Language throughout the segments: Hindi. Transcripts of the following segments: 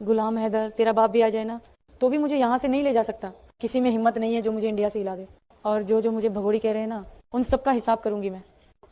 गुलाम हैदर, तेरा बाप भी आ जाए ना तो भी मुझे यहाँ से नहीं ले जा सकता। किसी में हिम्मत नहीं है जो मुझे इंडिया से हिला दे। और जो जो मुझे भगोड़ी कह रहे हैं ना, उन सबका हिसाब करूंगी मैं,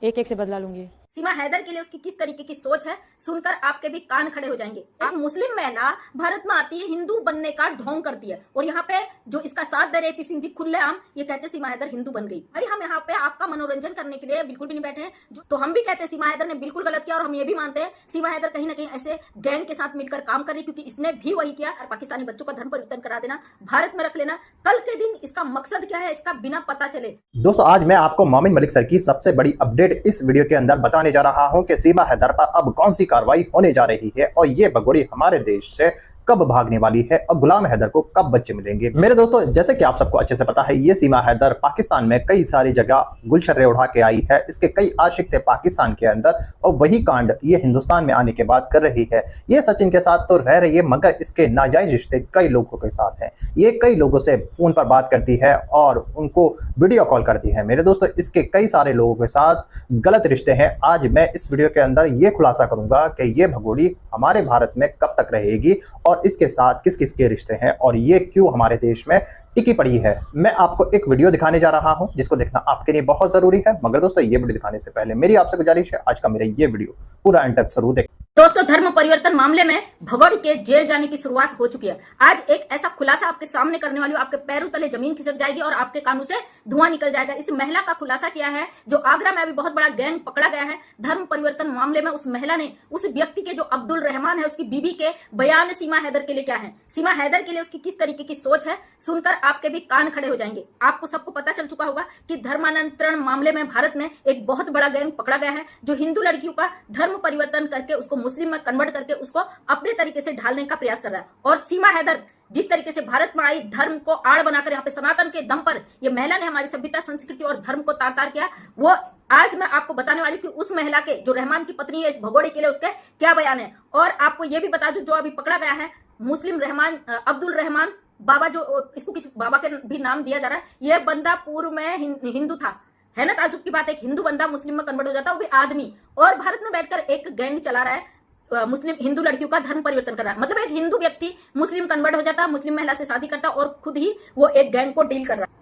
एक एक से बदला लूंगी। सीमा हैदर के लिए उसकी किस तरीके की सोच है सुनकर आपके भी कान खड़े हो जाएंगे। एक मुस्लिम महिला भारत में आती है, हिंदू बनने का ढोंग करती है, और यहाँ पे जो इसका साथ दे रहे पी सिंह जी खुलेआम ये कहते हैं सीमा हैदर हिंदू बन गई। भाई हम यहाँ पे आपका मनोरंजन करने के लिए बिल्कुल भी नहीं बैठे हैं। तो हम भी कहते हैं सीमा हैदर ने बिल्कुल गलत किया, और हम ये भी मानते हैं सीमा हैदर कहीं ना कहीं ऐसे गैंग के साथ मिलकर काम कर रही, क्योंकि इसने भी वही किया। और पाकिस्तानी बच्चों का धर्म परिवर्तन करा देना, भारत में रख लेना, कल के दिन इसका मकसद क्या है इसका बिना पता चले। दोस्तों आज मैं आपको मोमिन मलिक सर की सबसे बड़ी अपडेट इस वीडियो के अंदर बताने जा रहा हूं कि सीमा हैदर पर अब कौन सी कार्रवाई होने जा रही है और ये भगोड़ी हमारे देश से कब भागने वाली है और गुलाम हैदर को कब बच्चे मिलेंगे। मेरे दोस्तों जैसे कि आप सबको अच्छे से पता है, ये सीमा हैदर पाकिस्तान में कई सारी जगह गुलशर्रे उड़ा के आई है। इसके कई आशिक थे पाकिस्तान के अंदर, और वही कांड ये हिंदुस्तान में आने के बाद कर रही है। ये सचिन के साथ तो रह रही है, मगर इसके नाजायज रिश्ते कई लोगों के साथ हैं। ये कई लोगों से फोन पर बात करती है और उनको वीडियो कॉल करती है। मेरे दोस्तों इसके कई सारे लोगों के साथ गलत रिश्ते हैं। आज मैं इस वीडियो के अंदर ये खुलासा करूंगा कि ये भगोड़ी हमारे भारत में कब तक रहेगी और इसके साथ किस किस के रिश्ते हैं और ये क्यों हमारे देश में टिकी पड़ी है। मैं आपको एक वीडियो दिखाने जा रहा हूं जिसको देखना आपके लिए बहुत जरूरी है। मगर दोस्तों ये वीडियो दिखाने से पहले मेरी आपसे गुजारिश है, आज का मेरा ये वीडियो पूरा एंड तक जरूर देखें। दोस्तों धर्म परिवर्तन मामले में भगोड़ी के जेल जाने की शुरुआत हो चुकी है। आज एक ऐसा खुलासा आपके सामने करने वाली हूं, आपके पैरों तले जमीन खिसक जाएगी और आपके कानों से धुआं निकल जाएगा। इस महिला का खुलासा किया है जो आगरा में अभी बहुत बड़ा गैंग पकड़ा गया है धर्म परिवर्तन मामले में। उस महिला ने उस व्यक्ति के जो अब्दुल रहमान है उसकी बीबी के बयान सीमा हैदर के लिए क्या है, सीमा हैदर के लिए उसकी किस तरीके की सोच है, सुनकर आपके भी कान खड़े हो जाएंगे। आपको सबको पता चल चुका होगा कि धर्मांतरण मामले में भारत में एक बहुत बड़ा गैंग पकड़ा गया है जो हिंदू लड़कियों का धर्म परिवर्तन करके उसको मुस्लिम में कन्वर्ट करके उसको अपने तरीके से ढालने का प्रयास कर रहा है। और सीमा हैदर जिस तरीके से भारत में आई, धर्म को आड़ बनाकर यहाँ पे सनातन के दम पर ये महिला ने हमारी सभ्यता संस्कृति और धर्म को तार तार किया, वो आज मैं आपको बताने वाली हूँ कि उस महिला के जो रहमान की पत्नी है इस भगोड़े के लिए उसके क्या बयान है। और आपको ये भी बता दूं जो अभी पकड़ा गया है मुस्लिम रहमान अब्दुल रहमान बाबा, जो इसको किसी बाबा के भी नाम दिया जा रहा है, यह बंदा पूर्व में हिंदू था, है ना। ताजुब की बात है, एक हिंदू बंदा मुस्लिम में कन्वर्ट हो जाता है, वो भी आदमी, और भारत में बैठकर एक गैंग चला रहा है, मुस्लिम हिंदू लड़कियों का धर्म परिवर्तन कर रहा है। मतलब एक हिंदू व्यक्ति मुस्लिम कन्वर्ट हो जाता है, मुस्लिम महिला से शादी करता और खुद ही वो एक गैंग को डील कर रहा है।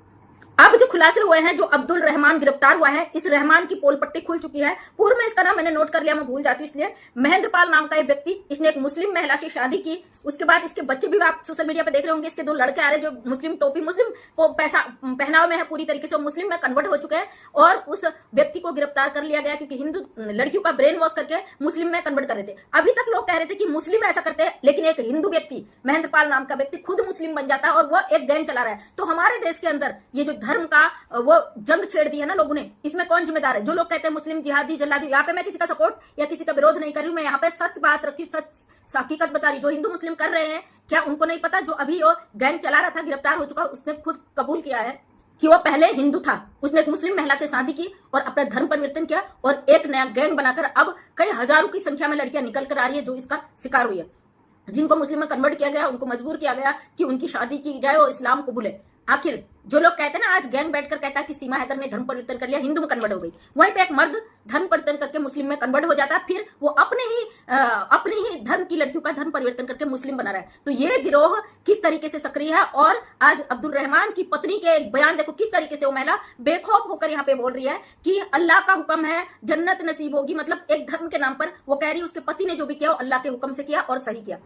अब जो खुलासे हुए हैं, जो अब्दुल रहमान गिरफ्तार हुआ है, इस रहमान की पोल पट्टी खुल चुकी है। पूर्व में इसका नाम मैंने नोट कर लिया, मैं भूल जाती हूँ इसलिए। महेंद्रपाल नाम का एक व्यक्ति, इसने एक मुस्लिम महिला से शादी की, उसके बाद इसके बच्चे भी आप सोशल मीडिया पे देख रहे होंगे। इसके दो लड़के आ रहे जो मुस्लिम टोपी मुस्लिम पैसा पहनावे में है, पूरी तरीके से मुस्लिम में कन्वर्ट हो चुके हैं, और उस व्यक्ति को गिरफ्तार कर लिया गया क्योंकि हिंदू लड़कियों का ब्रेन वॉश करके मुस्लिम में कन्वर्ट कर रहे थे। अभी तक लोग कह रहे थे कि मुस्लिम ऐसा करते हैं, लेकिन एक हिंदू व्यक्ति महेंद्रपाल नाम का व्यक्ति खुद मुस्लिम बन जाता है और वो एक गैंग चला रहा है। तो हमारे देश के अंदर ये जो धर्म का वो जंग छेड़ दी है ना लोगों ने, इसमें कौन जिम्मेदार है? जो लोग कहते हैं मुस्लिम जिहादी जल्लादी, यहाँ पे मैं किसी का सपोर्ट या किसी का विरोध नहीं कर रही हूँ, मैं यहाँ पे सच बात रखी, सच हकीकत बता रही। जो हिंदू मुस्लिम कर रहे हैं, क्या उनको नहीं पता? जो अभी वो गैंग चला रहा था, गिरफ्तार हो चुका, उसने खुद कबूल किया है कि वो पहले हिंदू था, उसने एक मुस्लिम महिला से शादी की और अपना धर्म परिवर्तन किया और एक नया गैंग बनाकर अब कई हजारों की संख्या में लड़कियां निकल कर आ रही है जो इसका शिकार हुई है। जिनको मुस्लिम में कन्वर्ट किया गया उनको मजबूर किया गया कि उनकी शादी की जाए और इस्लाम कबूले। आखिर जो लोग कहते हैं ना, आज गैंग बैठकर कहता है कि सीमा हैदर ने धर्म परिवर्तन कर लिया, हिंदू में कन्वर्ट हो गई, वहीं पे एक मर्द धर्म परिवर्तन करके मुस्लिम में कन्वर्ट हो जाता है, फिर वो अपने ही धर्म की लड़कियों का धर्म परिवर्तन करके मुस्लिम बना रहा है। तो ये गिरोह किस तरीके से सक्रिय है, और आज अब्दुल रहमान की पत्नी के एक बयान देखो किस तरीके से वो महिला बेखौफ होकर यहाँ पे बोल रही है कि अल्लाह का हुक्म है, जन्नत नसीब होगी। मतलब एक धर्म के नाम पर वो कह रही है उसके पति ने जो भी किया वो अल्लाह के हुक्म से किया और सही किया।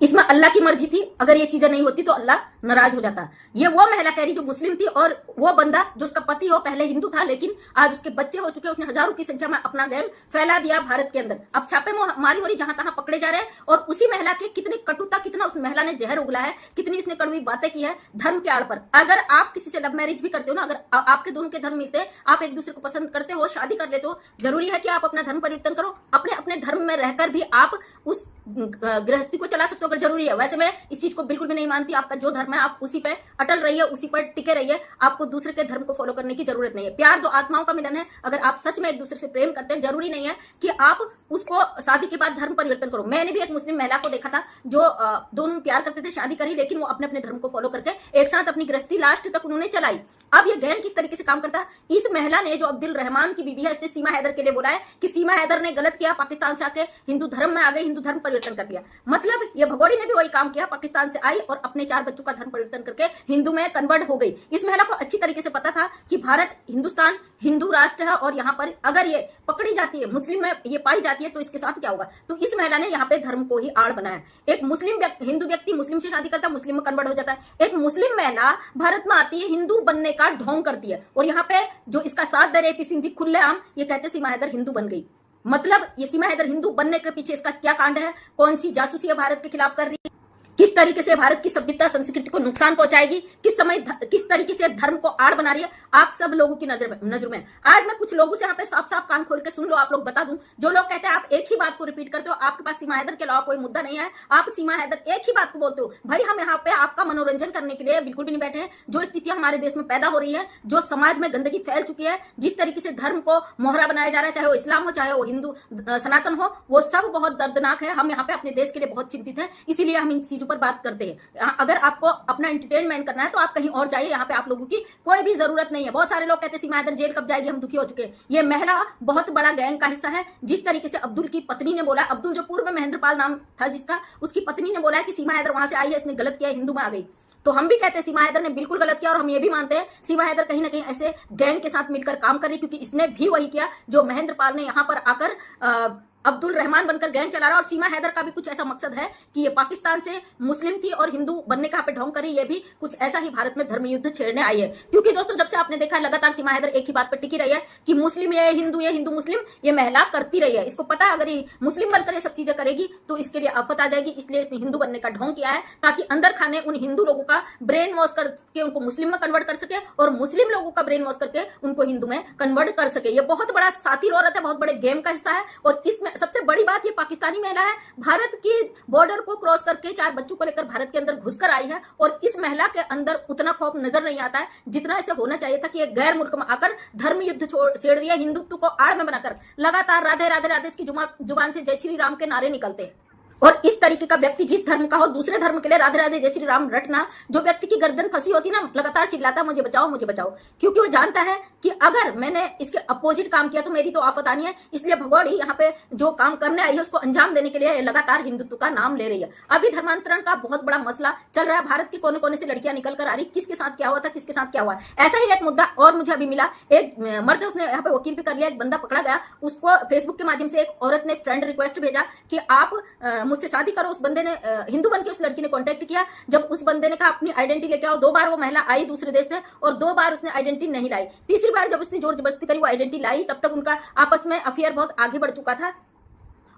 इसमें अल्लाह की मर्जी थी, अगर ये चीजें नहीं होती तो अल्लाह नाराज हो जाता। ये वो महिला कह रही जो मुस्लिम थी, और वो बंदा जो उसका पति हो पहले हिंदू था, लेकिन आज उसके बच्चे हो चुके, उसने हजारों की संख्या में अपना गैंग फैला दिया भारत के अंदर। अब छापेमारी हो रही, जहां तहां पकड़े जा रहे हैं, और उसी महिला के कितनी कटुता, कितना उस महिला ने जहर उगला है, कितनी उसने कड़वी बातें की है धर्म के आड़ पर। अगर आप किसी से लव मैरिज भी करते हो ना, अगर आपके दोनों के धर्म मिलते हैं, आप एक दूसरे को पसंद करते हो, शादी कर लेते हो, जरूरी है कि आप अपना धर्म परिवर्तन करो। अपने अपने धर्म में रहकर भी आप उस गृहस्थी को चला सकते हो अगर जरूरी है। वैसे मैं इस चीज को बिल्कुल भी नहीं मानती। आपका जो धर्म है आप उसी पे अटल रहिए, उसी पर टिके रहिए, आपको दूसरे के धर्म को फॉलो करने की जरूरत नहीं है। प्यार दो आत्माओं का मिलन है। अगर आप सच में एक दूसरे से प्रेम करते हैं, जरूरी नहीं है कि आप उसको शादी के बाद धर्म परिवर्तन करो। मैंने भी एक मुस्लिम महिला को देखा था जो दोनों प्यार करते थे, शादी करी, लेकिन वो अपने अपने धर्म को फॉलो करके एक साथ अपनी गृहस्थी लास्ट तक उन्होंने चलाई। अब ये गैंग किस तरीके से काम करता है, इस महिला ने जो अब्दुल रहमान की बीवी है, इसने सीमा हैदर के लिए बोला है कि सीमा हैदर ने गलत किया, पाकिस्तान से आके हिंदू धर्म में आ गई, हिंदू धर्म परिवर्तन कर दिया। मतलब ये भगोड़ी ने भी वही काम किया, पाकिस्तान से आई और अपने 4 बच्चों का धर्म परिवर्तन करके हिंदू में कन्वर्ट हो गई। इस महिला को अच्छी तरीके से पता था कि भारत हिंदुस्तान हिंदू राष्ट्र है और यहाँ पर अगर ये पकड़ी जाती है, मुस्लिम में ये पाई जाती है तो इसके साथ क्या होगा। तो इस महिला ने यहाँ पे धर्म को ही आड़ बनाया। एक मुस्लिम हिंदू व्यक्ति मुस्लिम से शादी करता है, मुस्लिम में कन्वर्ट हो जाता है। एक मुस्लिम महिला भारत में आती है, हिंदू बनने का ढोंग करती है और यहाँ पे जो इसका साथ दे रहे पी सिंह जी खुलेआम ये कहते सीमा हैदर हिंदू बन गई। मतलब ये सीमा हैदर हिंदू बनने के पीछे इसका क्या कांड है, कौन सी जासूसी है भारत के खिलाफ कर रही है, किस तरीके से भारत की सभ्यता संस्कृति को नुकसान पहुंचाएगी, किस तरीके से धर्म को आड़ बना रही है, आप सब लोगों की नजर में। आज मैं कुछ लोगों से यहाँ पे साफ साफ कान खोल के सुन लो, आप लोग बता दूं, जो लोग कहते हैं आप एक ही बात को रिपीट करते हो, आपके पास सीमा हैदर के अलावा कोई मुद्दा नहीं है, आप सीमा हैदर एक ही बात को बोलते हो। भाई हम यहाँ पे आपका मनोरंजन करने के लिए बिल्कुल भी नहीं बैठे हैं। जो स्थितियां हमारे देश में पैदा हो रही है, जो समाज में गंदगी फैल चुकी है, जिस तरीके से धर्म को मोहरा बनाया जा रहा है, चाहे वो इस्लाम हो चाहे वो हिंदू सनातन हो, वो सब बहुत दर्दनाक है। हम यहाँ पे अपने देश के लिए बहुत चिंतित हैं, इसीलिए हम इन चीजों पर बात करते हैं। अगर आपको अपना एंटरटेनमेंट करना है तो आप कहीं और जाइए, यहाँ पे आप लोगों की कोई भी जरूरत नहीं है। बहुत सारे लोग कहते हैं सीमा हैदर जेल कब जाएगी, हम दुखी हो चुके हैं। ये महिला बहुत बड़ा गैंग का हिस्सा है। जिस तरीके से अब्दुल की पत्नी ने बोला, अब्दुल जो पूर्व में महेंद्रपाल नाम था जिसका, उसकी पत्नी ने बोला है कि सीमा हैदर वहां से आई है, इसने गलत किया, हिंदू में आ गई। तो हम भी कहते हैं सीमा हैदर ने बिल्कुल गलत किया और हम ये भी मानते हैं सीमा हैदर कहीं ना कहीं ऐसे गैंग के साथ मिलकर काम कर रही, क्योंकि इसने भी वही किया जो महेंद्रपाल ने यहाँ पर आकर अब्दुल रहमान बनकर गैंग चला रहा। और सीमा हैदर का भी कुछ ऐसा मकसद है कि ये पाकिस्तान से मुस्लिम थी और हिंदू बनने का पे ढोंग करी, ये भी कुछ ऐसा ही भारत में धर्म युद्ध छेड़ने आई है। क्योंकि दोस्तों जब से आपने देखा लगातार सीमा हैदर एक ही बात पर टिकी रही है कि मुस्लिम ये हिंदू मुस्लिम ये महिला करती रही है। इसको पता है अगर ये मुस्लिम बनकर ये सब चीजें करेगी तो इसके लिए आफत आ जाएगी, इसलिए इसने हिंदू बनने का ढोंग किया है ताकि अंदर खाने उन हिंदू लोगों का ब्रेन वॉश करके उनको मुस्लिम में कन्वर्ट कर सके और मुस्लिम लोगों का ब्रेन वॉश करके उनको हिंदू में कन्वर्ट कर सके। ये बहुत बड़ा सातिर औरत है, बहुत बड़े गेम का हिस्सा है। और इसमें सबसे बड़ी बात पाकिस्तानी महिला है, भारत की बॉर्डर को क्रॉस करके 4 बच्चों को लेकर भारत के अंदर घुसकर आई है और इस महिला के अंदर उतना खौफ नजर नहीं आता है जितना ऐसे होना चाहिए था कि एक गैर मुल्क में आकर धर्म युद्ध छेड़ रही है, हिंदुत्व को आड़ में बनाकर लगातार राधे राधे राधे इसकी जुबान से जय श्री राम के नारे निकलते हैं। और इस तरीके का व्यक्ति जिस धर्म का हो दूसरे धर्म के लिए राधे राधे जय श्री राम रटना, जो व्यक्ति की गर्दन फंसी होती ना लगातार चिल्लाता मुझे बचाओ मुझे बचाओ, क्योंकि वो जानता है कि अगर मैंने इसके अपोजिट काम किया तो मेरी तो आफत आनी है। इसलिए भगोड़ी यहाँ पे जो काम करने आई है उसको अंजाम देने के लिए लगातार हिंदुत्व का नाम ले रही है। अभी धर्मांतरण का बहुत बड़ा मसला चल रहा है, भारत के कोने कोने से लड़कियां निकल कर आ रही, किसके साथ क्या हुआ था, किसके साथ क्या हुआ। ऐसा ही एक मुद्दा और मुझे अभी मिला, एक मर्द उसने यहाँ पे वकील भी कर लिया, एक बंदा पकड़ा गया, उसको फेसबुक के माध्यम से एक औरत ने फ्रेंड रिक्वेस्ट भेजा कि आप मुझसे शादी करो। उस बंदे ने हिंदू बनके उस लड़की ने कांटेक्ट किया, जब उस बंदे ने कहा अपनी आइडेंटिटी लेके आओ, 2 बार वो महिला आई दूसरे देश से और 2 बार उसने आइडेंटिटी नहीं लाई। तीसरी बार जब उसने जोर जबरदस्ती करी वो आइडेंटिटी लाई, तब तक उनका आपस में अफेयर बहुत आगे बढ़ चुका था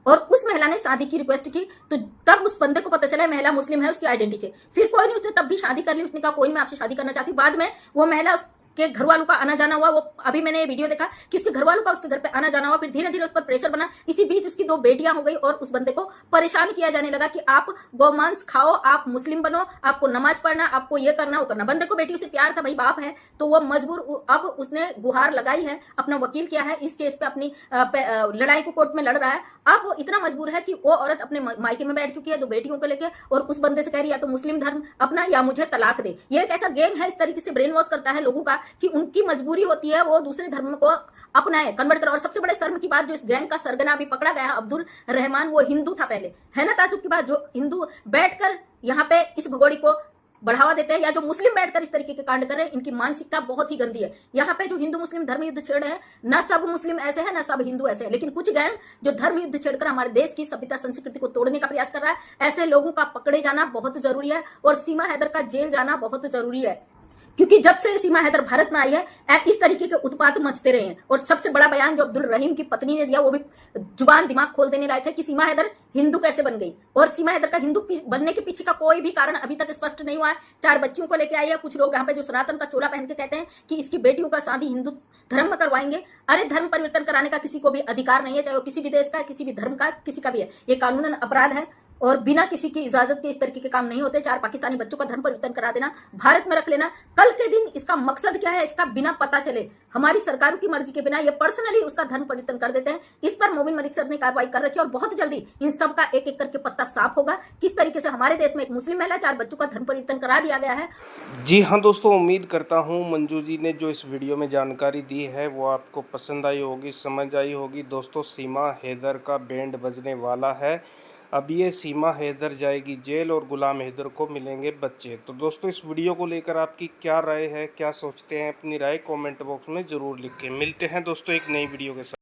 और उस महिला ने शादी की रिक्वेस्ट की। तो तब उस बंदे को पता चला महिला मुस्लिम है उसकी आइडेंटिटी से, फिर कोई नहीं, उसने तब भी शादी कर ली। उसने कहा कोई मैं आपसे शादी करना चाहती हूँ। बाद में वो महिला के घर वालों का आना जाना हुआ, वो अभी मैंने ये वीडियो देखा कि उसके घर वालों का उसके घर पे आना जाना हुआ, फिर धीरे धीरे उस पर प्रेशर बना। इसी बीच उसकी 2 बेटियां हो गई और उस बंदे को परेशान किया जाने लगा कि आप गौमांस खाओ, आप मुस्लिम बनो, आपको नमाज पढ़ना, आपको ये करना वो करना। बंदे को बेटियों से प्यार था, भाई बाप है तो वो मजबूर, अब उसने गुहार लगाई है, अपना वकील किया है, इस केस पे अपनी लड़ाई को कोर्ट में लड़ रहा है। अब वो इतना मजबूर है कि वो औरत अपने मायके में बैठ चुकी है 2 बेटियों को लेकर और उस बंदे से कह रही है या तो मुस्लिम धर्म अपना या मुझे तलाक दे। ये एक ऐसा गेम है, इस तरीके से ब्रेन वॉश करता है लोगों का कि उनकी मजबूरी होती है वो दूसरे धर्म को अपनाए, कन्वर्ट करो। और सबसे बड़े शर्म की बात, जो इस गैंग का सरगना अभी पकड़ा गया है अब्दुल रहमान, वो हिंदू था पहले, है ना ताजुब की बात। जो हिंदू बैठकर यहाँ पे इस भगोड़ी को बढ़ावा देते हैं या जो मुस्लिम बैठकर इस तरीके के कांड कर रहे हैं, इनकी मानसिकता बहुत ही गंदी है। यहाँ पे जो हिंदू मुस्लिम धर्म युद्ध छेड़ रहे हैं, न सब मुस्लिम ऐसे हैं न सब हिंदू ऐसे हैं, लेकिन कुछ गैंग जो धर्म युद्ध छेड़कर हमारे देश की सभ्यता संस्कृति को तोड़ने का प्रयास कर रहा है, ऐसे लोगों का पकड़े जाना बहुत जरूरी है और सीमा हैदर का जेल जाना बहुत जरूरी है। क्योंकि जब से सीमा हैदर भारत में आई है इस तरीके के उत्पात मचते रहे हैं। और सबसे बड़ा बयान जो अब्दुल रहीम की पत्नी ने दिया वो भी जुबान दिमाग खोल देने लायक है कि सीमा हैदर हिंदू कैसे बन गई। और सीमा हैदर का हिंदू बनने के पीछे का कोई भी कारण अभी तक स्पष्ट नहीं हुआ है। 4 बच्चियों को लेकर आई है। कुछ लोग यहाँ पे जो सनातन का चोला पहन के कहते हैं कि इसकी बेटियों का शादी हिंदू धर्म में करवाएंगे। अरे धर्म परिवर्तन कराने का किसी को भी अधिकार नहीं है, चाहे वो किसी भी देश का है, किसी भी धर्म का, किसी का भी है। ये कानूनन अपराध है। और बिना किसी की इजाजत के इस तरीके के काम नहीं होते। 4 पाकिस्तानी बच्चों का धर्म परिवर्तन करा देना, भारत में रख लेना, कल के दिन इसका मकसद क्या है इसका बिना पता चले, हमारी सरकारों की मर्जी के बिना ये पर्सनली उसका धर्म परिवर्तन कर देते हैं। इस पर मोमिन मलिक सर ने कार्रवाई कर रखी है और बहुत जल्दी इन सब का एक एक करके पत्ता साफ होगा। किस तरीके से हमारे देश में एक मुस्लिम महिला 4 बच्चों का धर्म परिवर्तन करा दिया गया है। जी हाँ दोस्तों, उम्मीद करता हूँ मंजू जी ने जो इस वीडियो में जानकारी दी है वो आपको पसंद आई होगी, समझ आई होगी। दोस्तों, सीमा हैदर का बैंड बजने वाला है। अब ये सीमा हैदर जाएगी जेल और गुलाम हैदर को मिलेंगे बच्चे। तो दोस्तों, इस वीडियो को लेकर आपकी क्या राय है, क्या सोचते हैं, अपनी राय कमेंट बॉक्स में ज़रूर लिखें। मिलते हैं दोस्तों एक नई वीडियो के साथ।